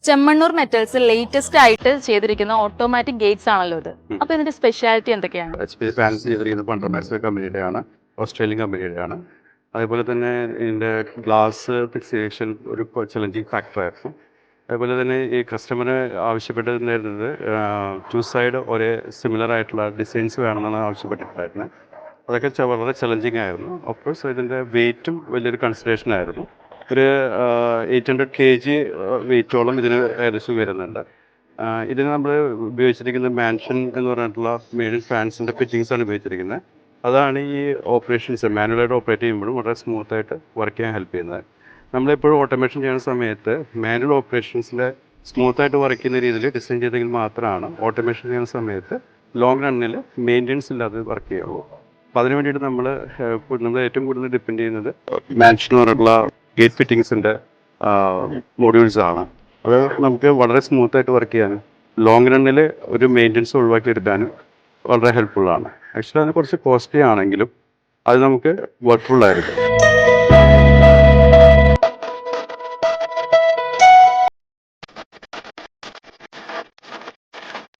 Chemmanur metals latest ആയിട്ട് ചെയ്തിരിക്കുന്ന automatic Gates ആണല്ലോ ഇത്. അപ്പൊ ഇതിന്റെ സ്പെഷ്യാലിറ്റി എന്തൊക്കെയാണ്? ഫാൻസ് ചെയ്തിരിക്കുന്നത് പണ്ടർമാക്സ് കമ്പനിയുടെയാണ്, ഓസ്ട്രേലിയൻ കമ്പനിയുടെയാണ്. അതേപോലെ തന്നെ ഇതിൻ്റെ ഗ്ലാസ് ഫിക്സേഷൻ ഒരു ചലഞ്ചിങ് ഫാക്ടറായിരുന്നു. അതുപോലെ തന്നെ ഈ കസ്റ്റമർ ആവശ്യപ്പെട്ടിരുന്നത് ടു സൈഡ് ഒരേ സിമിലർ ആയിട്ടുള്ള ഡിസൈൻസ് വേണമെന്നാണ് ആവശ്യപ്പെട്ടിട്ടുണ്ടായിരുന്നത്. അതൊക്കെ വളരെ ചലഞ്ചിങ് ആയിരുന്നു. ഓഫ്കോഴ്സ് ഇതിൻ്റെ വെയ്റ്റും വലിയൊരു കൺസിഡറേഷൻ ആയിരുന്നു. ഒരു 800 kg വെയിറ്റോളം ഇതിന് ഏകദേശം വരുന്നുണ്ട്. ഇതിന് നമ്മൾ ഉപയോഗിച്ചിരിക്കുന്നത് മാൻഷൻ എന്ന് പറഞ്ഞിട്ടുള്ള മെയിൻ ഫാൻസിൻ്റെ ഫിറ്റിങ്സാണ് ഉപയോഗിച്ചിരിക്കുന്നത്. അതാണ് ഈ ഓപ്പറേഷൻസ് മാനുവലായിട്ട് ഓപ്പറേറ്റ് ചെയ്യുമ്പോഴും വളരെ സ്മൂത്തായിട്ട് വർക്ക് ചെയ്യാൻ ഹെൽപ്പ് ചെയ്യുന്നത്. നമ്മളെപ്പോഴും ഓട്ടോമേഷൻ ചെയ്യുന്ന സമയത്ത് മാനുവൽ ഓപ്പറേഷൻസിലെ സ്മൂത്തായിട്ട് വർക്ക് ചെയ്യുന്ന രീതിയിൽ ഡിസൈൻ ചെയ്തെങ്കിൽ മാത്രമാണ് ഓട്ടോമേഷൻ ചെയ്യുന്ന സമയത്ത് ലോങ് റണ്ണിൽ മെയിൻ്റെനൻസ് ഇല്ലാതെ വർക്ക് ചെയ്യുള്ളൂ. അപ്പോൾ അതിന് വേണ്ടിയിട്ട് നമ്മൾ ഏറ്റവും കൂടുതൽ ഡിപ്പെൻഡ് ചെയ്യുന്നത് മാൻഷൻ എന്ന് പറഞ്ഞിട്ടുള്ള ഗേറ്റ് ഫിറ്റിങ്സിൻ്റെ മൊഡ്യൂൾസ് ആണ്. അത് നമുക്ക് വളരെ സ്മൂത്തായിട്ട് വർക്ക് ചെയ്യാനും ലോങ് റണ്ണിൽ ഒരു മെയിൻ്റെനൻസ് ഒഴിവാക്കി എടുക്കാനും വളരെ ഹെൽപ്ഫുള്ളാണ്. ആക്ച്വലി അതിന് കുറച്ച് കോസ്റ്റ്ലി ആണെങ്കിലും അത് നമുക്ക് വർക്ക്ഫുൾ ആയിരിക്കും.